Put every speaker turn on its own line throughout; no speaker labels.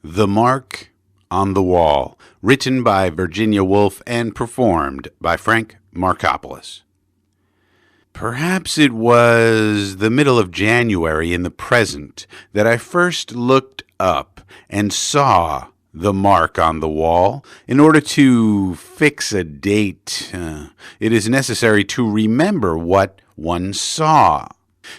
The Mark on the Wall, written by Virginia Woolf and performed by Frank Marcopolos. Perhaps it was the middle of January in the present that I first looked up and saw the mark on the wall. In order to fix a date, it is necessary to remember what one saw.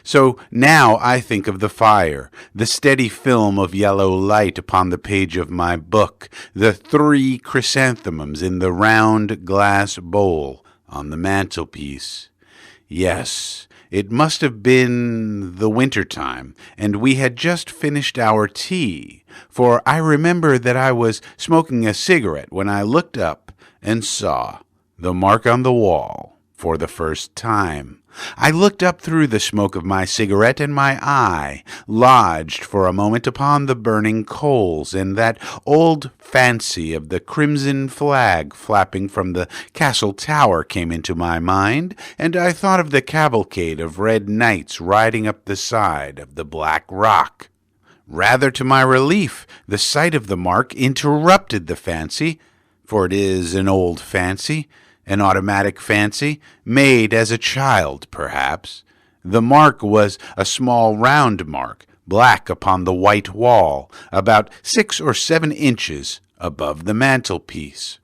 So now I think of the fire, the steady film of yellow light upon the page of my book, the 3 chrysanthemums in the round glass bowl on the mantelpiece. Yes, it must have been the winter time, and we had just finished our tea, for I remember that I was smoking a cigarette when I looked up and saw the mark on the wall for the first time. I looked up through the smoke of my cigarette, and my eye lodged for a moment upon the burning coals, and that old fancy of the crimson flag flapping from the castle tower came into my mind, and I thought of the cavalcade of red knights riding up the side of the black rock. Rather to my relief, the sight of the mark interrupted the fancy, for it is an old fancy, an automatic fancy, made as a child, perhaps. The mark was a small round mark, black upon the white wall, about 6 or 7 inches above the mantelpiece.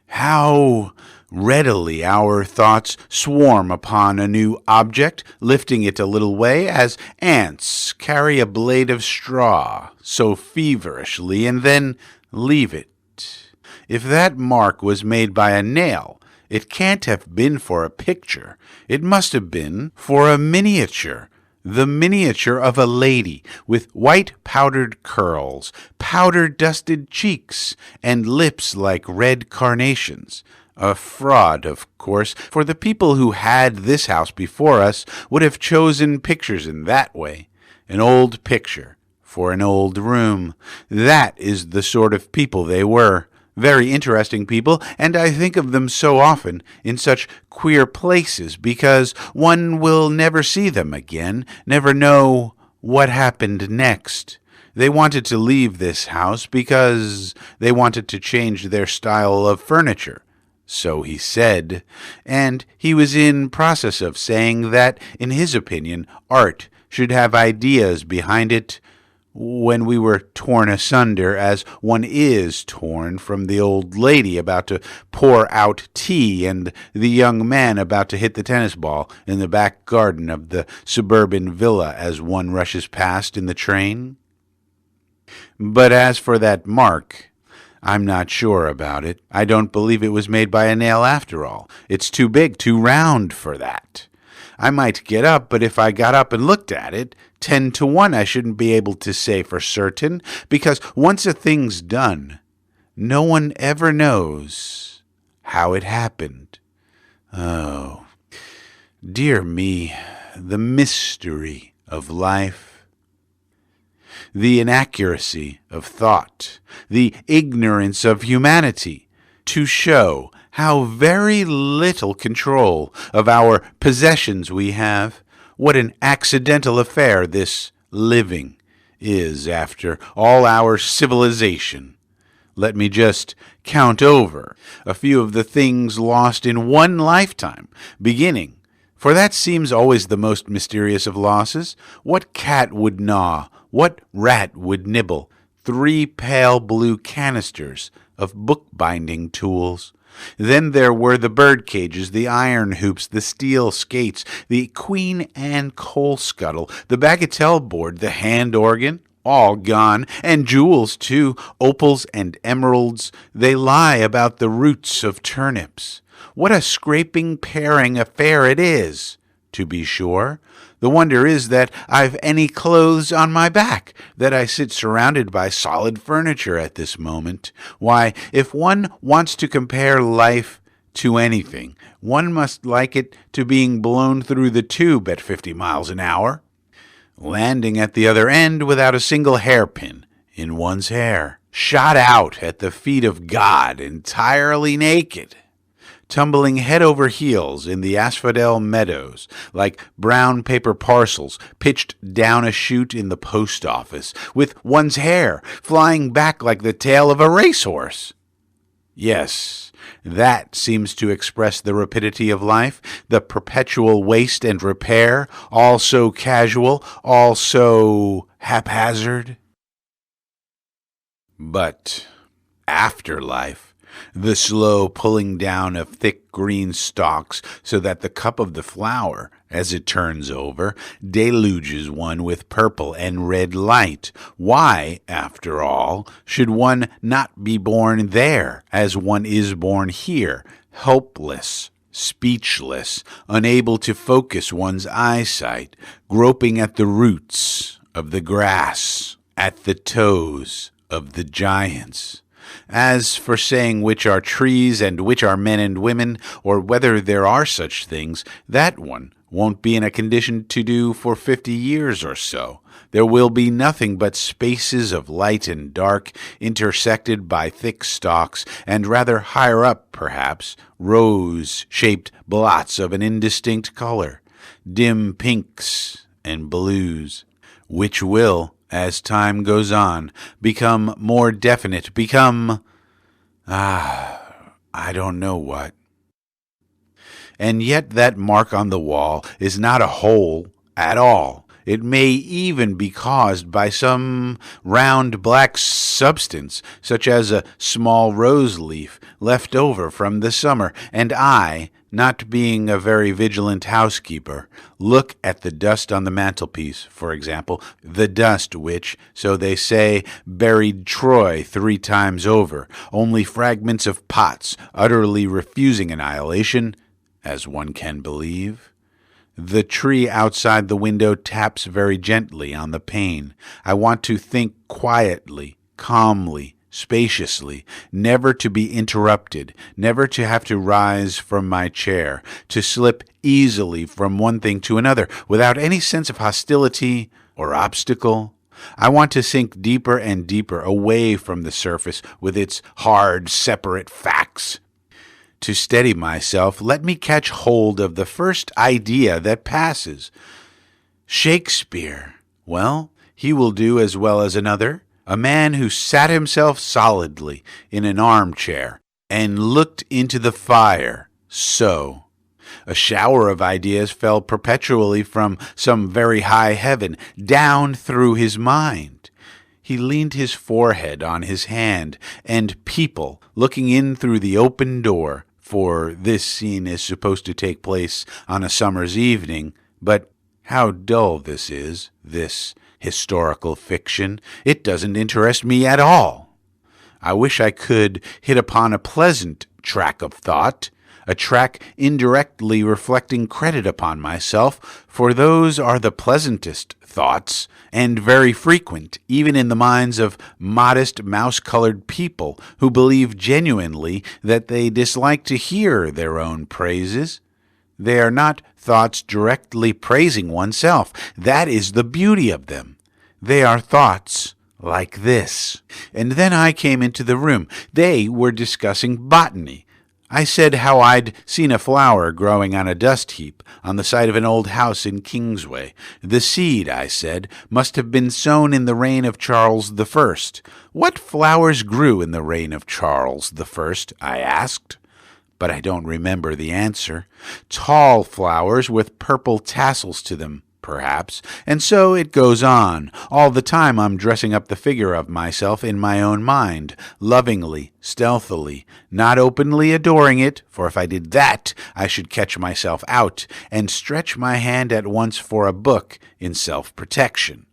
How readily our thoughts swarm upon a new object, lifting it a little way, as ants carry a blade of straw so feverishly, and then leave it. If that mark was made by a nail, it can't have been for a picture. It must have been for a miniature, the miniature of a lady with white powdered curls, powder-dusted cheeks, and lips like red carnations. A fraud, of course, for the people who had this house before us would have chosen pictures in that way. An old picture for an old room. That is the sort of people they were. Very interesting people, and I think of them so often in such queer places because one will never see them again, never know what happened next. They wanted to leave this house because they wanted to change their style of furniture. So he said, and he was in process of saying that, in his opinion, art should have ideas behind it, when we were torn asunder, as one is torn from the old lady about to pour out tea and the young man about to hit the tennis ball in the back garden of the suburban villa as one rushes past in the train. But as for that mark, I'm not sure about it. I don't believe it was made by a nail after all. It's too big, too round for that. I might get up, but if I got up and looked at it, 10 to 1 I shouldn't be able to say for certain, because once a thing's done, no one ever knows how it happened. Oh, dear me, the mystery of life, the inaccuracy of thought, the ignorance of humanity, to show how very little control of our possessions we have. What an accidental affair this living is after all our civilization. Let me just count over a few of the things lost in one lifetime, beginning, for that seems always the most mysterious of losses. What cat would gnaw? What rat would nibble? 3 pale blue canisters of bookbinding tools. Then there were the bird cages, the iron hoops, the steel skates, the Queen Anne coal scuttle, the bagatelle board, the hand organ, all gone, and jewels too, opals and emeralds. They lie about the roots of turnips. What a scraping, paring affair it is, to be sure. The wonder is that I've any clothes on my back, that I sit surrounded by solid furniture at this moment. Why, if one wants to compare life to anything, one must like it to being blown through the tube at 50 miles an hour, landing at the other end without a single hairpin in one's hair, shot out at the feet of God entirely naked. tumbling head over heels in the asphodel meadows, like brown paper parcels pitched down a chute in the post office, with one's hair flying back like the tail of a racehorse. Yes, that seems to express the rapidity of life, the perpetual waste and repair, all so casual, all so haphazard. But afterlife, the slow pulling down of thick green stalks so that the cup of the flower, as it turns over, deluges one with purple and red light. Why, after all, should one not be born there as one is born here, helpless, speechless, unable to focus one's eyesight, groping at the roots of the grass, at the toes of the giants? As for saying which are trees and which are men and women, or whether there are such things, that one won't be in a condition to do for 50 years or so. There will be nothing but spaces of light and dark, intersected by thick stalks, and rather higher up, perhaps, rose-shaped blots of an indistinct color, dim pinks and blues, which will, as time goes on, become more definite, I don't know what. And yet that mark on the wall is not a hole at all. It may even be caused by some round black substance, such as a small rose leaf left over from the summer, and I, not being a very vigilant housekeeper, look at the dust on the mantelpiece, for example, the dust which, so they say, buried Troy 3 times over, only fragments of pots, utterly refusing annihilation, as one can believe. The tree outside the window taps very gently on the pane. I want to think quietly, calmly, spaciously, never to be interrupted, never to have to rise from my chair, to slip easily from one thing to another without any sense of hostility or obstacle. I want to sink deeper and deeper away from the surface with its hard, separate facts. To steady myself, let me catch hold of the first idea that passes. Shakespeare. Well, he will do as well as another. A man who sat himself solidly in an armchair and looked into the fire, so. A shower of ideas fell perpetually from some very high heaven down through his mind. He leaned his forehead on his hand, and people, looking in through the open door, for this scene is supposed to take place on a summer's evening, but how dull this is, this historical fiction. It doesn't interest me at all. I wish I could hit upon a pleasant track of thought, a track indirectly reflecting credit upon myself, for those are the pleasantest thoughts, and very frequent, even in the minds of modest, mouse-colored people who believe genuinely that they dislike to hear their own praises. They are not thoughts directly praising oneself. That is the beauty of them. They are thoughts like this. And then I came into the room. They were discussing botany. I said how I'd seen a flower growing on a dust heap on the site of an old house in Kingsway. The seed, I said, must have been sown in the reign of Charles I. What flowers grew in the reign of Charles I? I asked. But I don't remember the answer. Tall flowers with purple tassels to them, perhaps, and so it goes on. All the time I'm dressing up the figure of myself in my own mind, lovingly, stealthily, not openly adoring it, for if I did that, I should catch myself out and stretch my hand at once for a book in self-protection.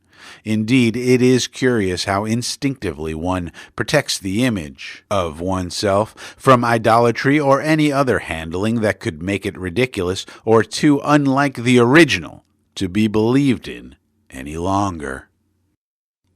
Indeed, it is curious how instinctively one protects the image of oneself from idolatry or any other handling that could make it ridiculous or too unlike the original to be believed in any longer.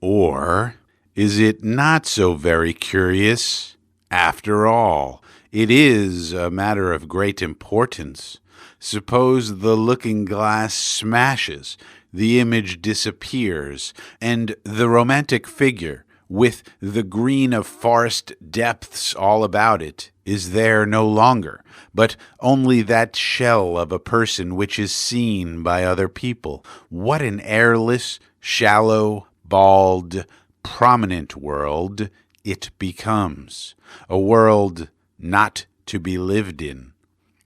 Or is it not so very curious? After all, it is a matter of great importance. Suppose the looking-glass smashes, the image disappears, and the romantic figure, with the green of forest depths all about it, is there no longer, but only that shell of a person which is seen by other people. What an airless, shallow, bald, prominent world it becomes, a world not to be lived in.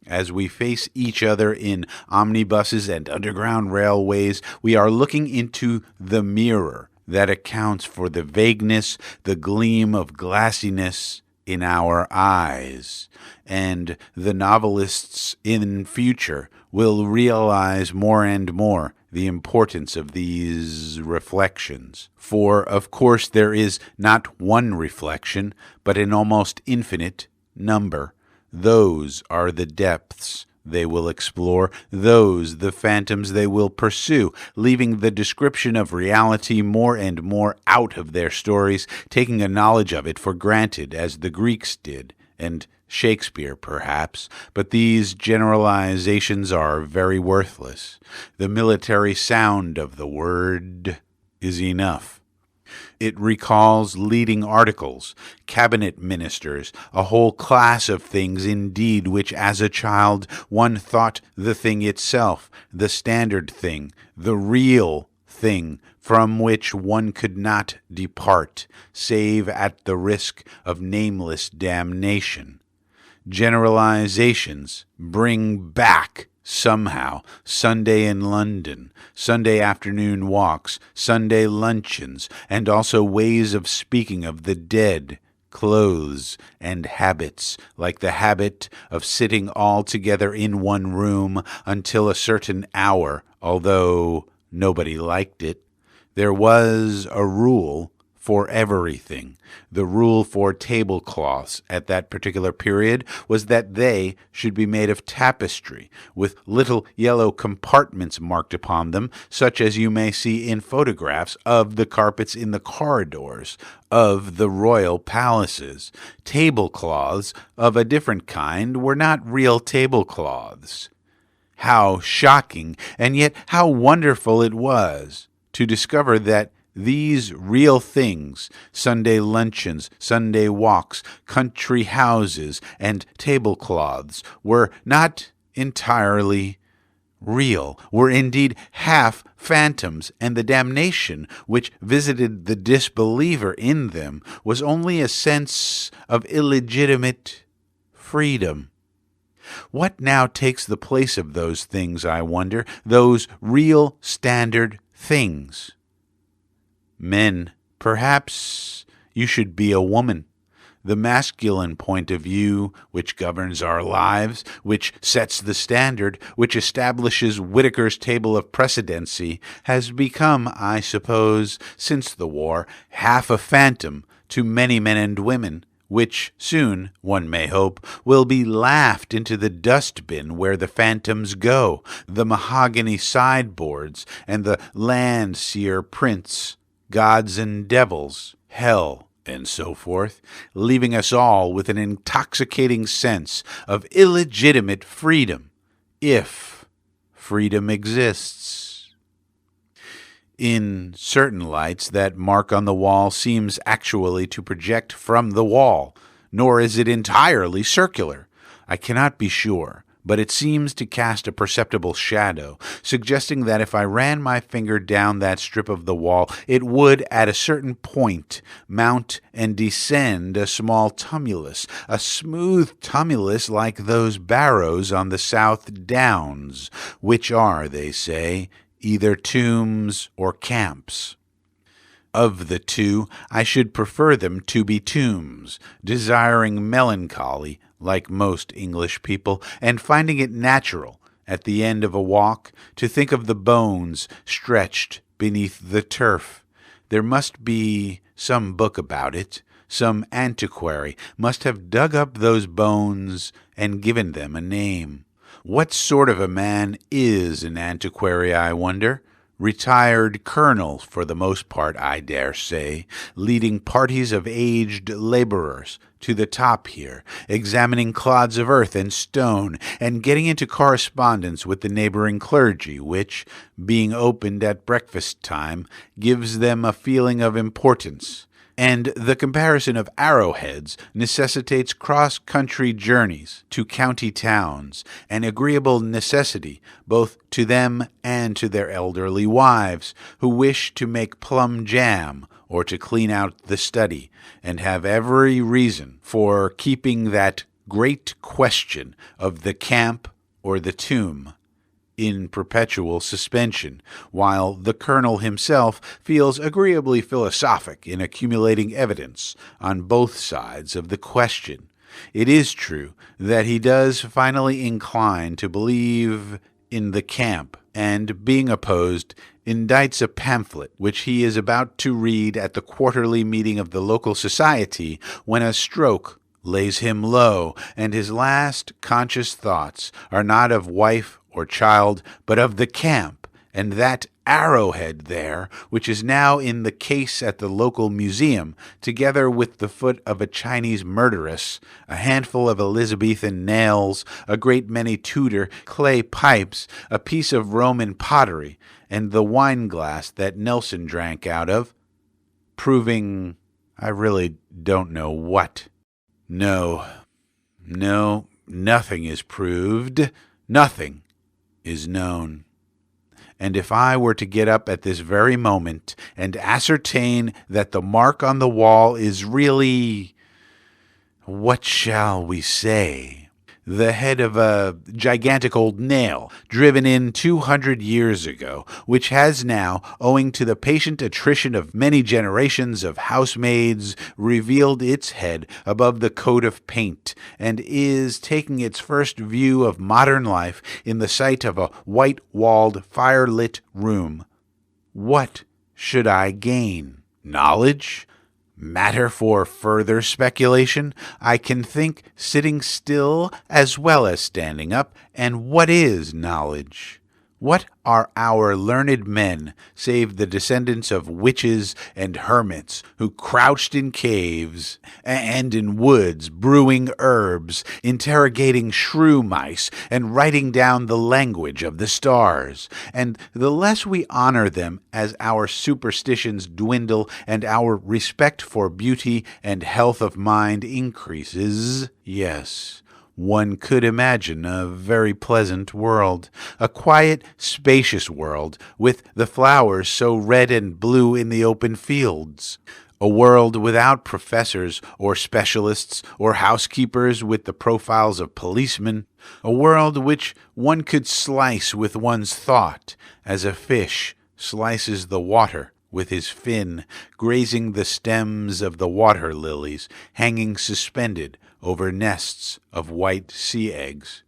As we face each other in omnibuses and underground railways, we are looking into the mirror that accounts for the vagueness, the gleam of glassiness in our eyes. And the novelists in future will realize more and more the importance of these reflections. For, of course, there is not one reflection, but an almost infinite number. Those are the depths they will explore, those the phantoms they will pursue, leaving the description of reality more and more out of their stories, taking a knowledge of it for granted, as the Greeks did, and Shakespeare, perhaps, but these generalizations are very worthless. The military sound of the word is enough. It recalls leading articles, cabinet ministers, a whole class of things indeed which as a child one thought the thing itself, the standard thing, the real thing from which one could not depart, save at the risk of nameless damnation. Generalizations bring back somehow Sunday in London, Sunday afternoon walks, Sunday luncheons, and also ways of speaking of the dead, clothes, and habits, like the habit of sitting all together in one room until a certain hour, although nobody liked it. There was a rule for everything. The rule for tablecloths at that particular period was that they should be made of tapestry, with little yellow compartments marked upon them, such as you may see in photographs of the carpets in the corridors of the royal palaces. Tablecloths of a different kind were not real tablecloths. How shocking, and yet how wonderful it was to discover that these real things, Sunday luncheons, Sunday walks, country houses, and tablecloths, were not entirely real, were indeed half phantoms, and the damnation which visited the disbeliever in them was only a sense of illegitimate freedom. What now takes the place of those things, I wonder, those real standard things? Men, perhaps you should be a woman. The masculine point of view, which governs our lives, which sets the standard, which establishes Whitaker's table of precedency, has become, I suppose, since the war, half a phantom to many men and women, which soon, one may hope, will be laughed into the dustbin where the phantoms go, the mahogany sideboards and the Landseer prints, gods and devils, hell, and so forth, leaving us all with an intoxicating sense of illegitimate freedom, if freedom exists. In certain lights, that mark on the wall seems actually to project from the wall, nor is it entirely circular. I cannot be sure, but it seems to cast a perceptible shadow, suggesting that if I ran my finger down that strip of the wall, it would, at a certain point, mount and descend a small tumulus, a smooth tumulus like those barrows on the South Downs, which are, they say, either tombs or camps. Of the two, I should prefer them to be tombs, desiring melancholy, like most English people, and finding it natural, at the end of a walk, to think of the bones stretched beneath the turf. There must be some book about it. Some antiquary must have dug up those bones and given them a name. What sort of a man is an antiquary, I wonder? Retired colonel, for the most part, I dare say, leading parties of aged laborers to the top here, examining clods of earth and stone, and getting into correspondence with the neighboring clergy, which, being opened at breakfast time, gives them a feeling of importance. and the comparison of arrowheads necessitates cross-country journeys to county towns, an agreeable necessity both to them and to their elderly wives, who wish to make plum jam or to clean out the study, and have every reason for keeping that great question of the camp or the tomb in perpetual suspension, while the colonel himself feels agreeably philosophic in accumulating evidence on both sides of the question. It is true that he does finally incline to believe in the camp, and, being opposed, indicts a pamphlet which he is about to read at the quarterly meeting of the local society, when a stroke lays him low, and his last conscious thoughts are not of wife or child, but of the camp, and that arrowhead there, which is now in the case at the local museum, together with the foot of a Chinese murderess, a handful of Elizabethan nails, a great many Tudor clay pipes, a piece of Roman pottery, and the wine-glass that Nelson drank out of, proving I really don't know what. No, nothing is proved, nothing is known. And if I were to get up at this very moment and ascertain that the mark on the wall is really, what shall we say, the head of a gigantic old nail driven in 200 years ago, which has now, owing to the patient attrition of many generations of housemaids, revealed its head above the coat of paint, and is taking its first view of modern life in the sight of a white-walled, fire-lit room. What should I gain? Knowledge? Matter for further speculation? I can think sitting still as well as standing up. And what is knowledge? What are our learned men, save the descendants of witches and hermits who crouched in caves and in woods, brewing herbs, interrogating shrew mice, and writing down the language of the stars? And the less we honor them as our superstitions dwindle and our respect for beauty and health of mind increases, yes, one could imagine a very pleasant world, a quiet, spacious world, with the flowers so red and blue in the open fields. A world without professors or specialists or housekeepers with the profiles of policemen. A world which one could slice with one's thought, as a fish slices the water with his fin, grazing the stems of the water lilies, hanging suspended over nests of white sea eggs.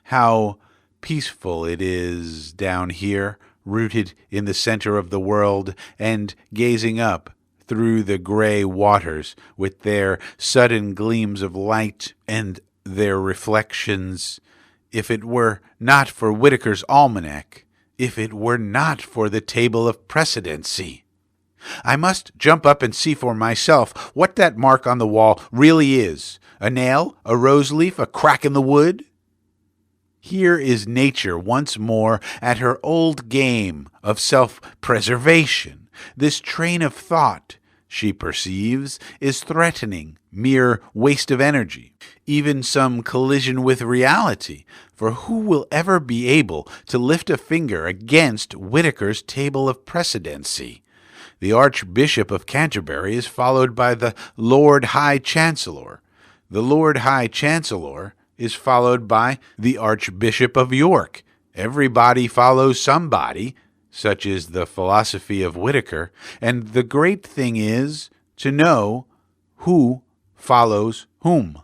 How peaceful it is down here, rooted in the center of the world, and gazing up through the gray waters with their sudden gleams of light and their reflections. If it were not for Whitaker's Almanac, if it were not for the table of precedency. I must jump up and see for myself what that mark on the wall really is. A nail, a rose leaf, a crack in the wood? Here is nature once more at her old game of self-preservation. This train of thought, she perceives, is threatening mere waste of energy, even some collision with reality, for who will ever be able to lift a finger against Whitaker's table of precedency? The Archbishop of Canterbury is followed by the Lord High Chancellor. The Lord High Chancellor is followed by the Archbishop of York. Everybody follows somebody, such is the philosophy of Whitaker, and the great thing is to know who follows whom.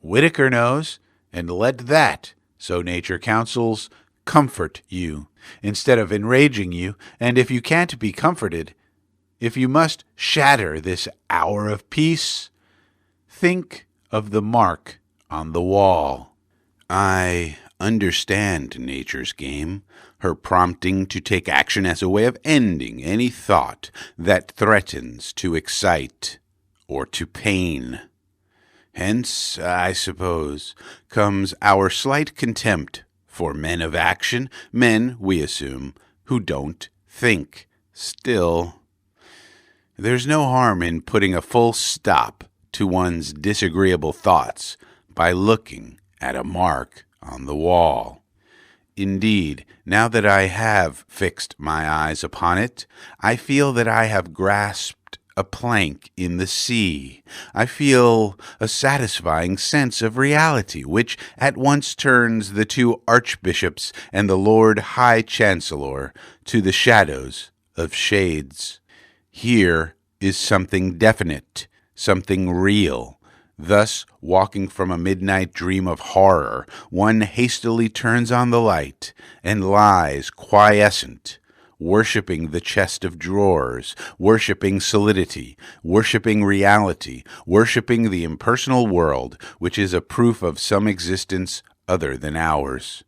Whitaker knows, and let that, so nature counsels, comfort you, instead of enraging you, and if you can't be comforted, if you must shatter this hour of peace, think of the mark on the wall. I understand nature's game, her prompting to take action as a way of ending any thought that threatens to excite or to pain. Hence, I suppose, comes our slight contempt for men of action, men, we assume, who don't think. Still, There's no harm in putting a full stop to one's disagreeable thoughts by looking at a mark on the wall. Indeed, now that I have fixed my eyes upon it, I feel that I have grasped a plank in the sea. I feel a satisfying sense of reality, which at once turns the two archbishops and the Lord High Chancellor to the shadows of shades. Here is something definite, something real. Thus, walking from a midnight dream of horror, one hastily turns on the light and lies quiescent, worshipping the chest of drawers, worshipping solidity, worshipping reality, worshipping the impersonal world, which is a proof of some existence other than ours.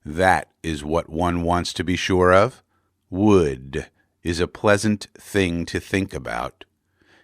That is what one wants to be sure of. Wood is a pleasant thing to think about.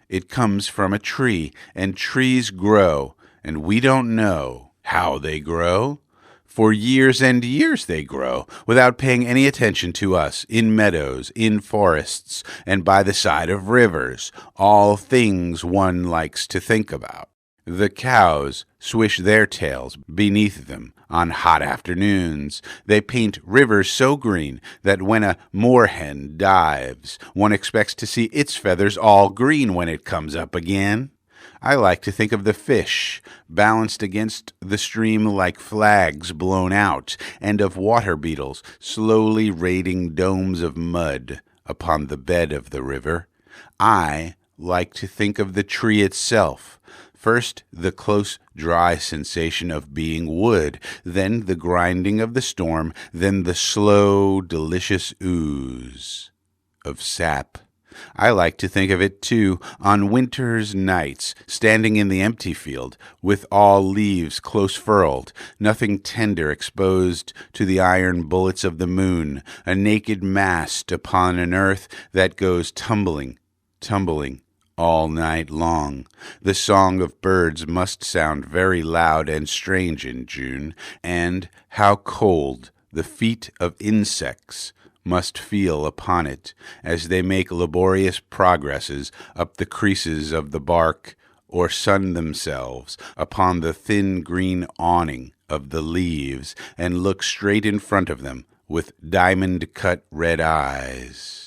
It comes from a tree, and trees grow, and we don't know how they grow. For years and years they grow, without paying any attention to us, in meadows, in forests, and by the side of rivers, all things one likes to think about. The cows swish their tails beneath them on hot afternoons. They paint rivers so green that when a moorhen dives, one expects to see its feathers all green when it comes up again. I like to think of the fish balanced against the stream like flags blown out, and of water beetles slowly raiding domes of mud upon the bed of the river. I like to think of the tree itself. First, the close, dry sensation of being wood, then the grinding of the storm, then the slow, delicious ooze of sap. I like to think of it, too, on winter's nights, standing in the empty field, with all leaves close furled, nothing tender exposed to the iron bullets of the moon, a naked mast upon an earth that goes tumbling, tumbling, all night long. The song of birds must sound very loud and strange in June, and how cold the feet of insects must feel upon it as they make laborious progresses up the creases of the bark, or sun themselves upon the thin green awning of the leaves, and look straight in front of them with diamond-cut red eyes.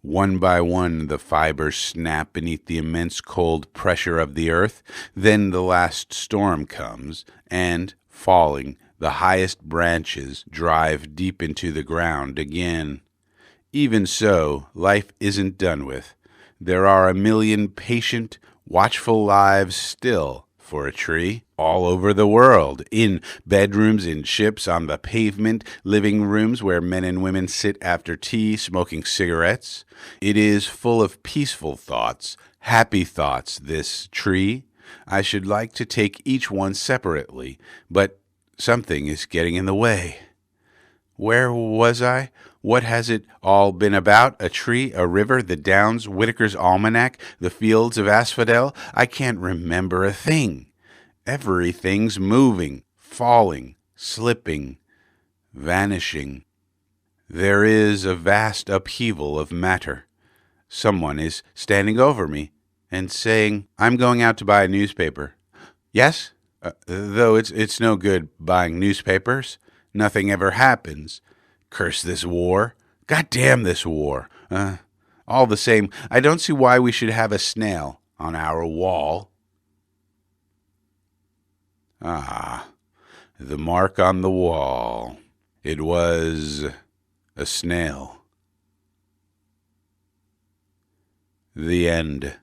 One by one the fibers snap beneath the immense cold pressure of the earth. Then the last storm comes, and, falling, the highest branches drive deep into the ground again. Even so, life isn't done with. There are a million patient, watchful lives still for a tree, all over the world, in bedrooms, in ships, on the pavement, living rooms where men and women sit after tea smoking cigarettes. It is full of peaceful thoughts, happy thoughts, this tree. I should like to take each one separately, but something is getting in the way. Where was I? What has it all been about? A tree, a river, the downs, Whitaker's Almanac, the fields of asphodel? I can't remember a thing. Everything's moving, falling, slipping, vanishing. There is a vast upheaval of matter. Someone is standing over me and saying, "I'm going out to buy a newspaper." Yes? Though it's no good buying newspapers. Nothing ever happens. Curse this war. God damn this war. All the same, I don't see why we should have a snail on our wall. Ah, the mark on the wall. It was a snail. The end.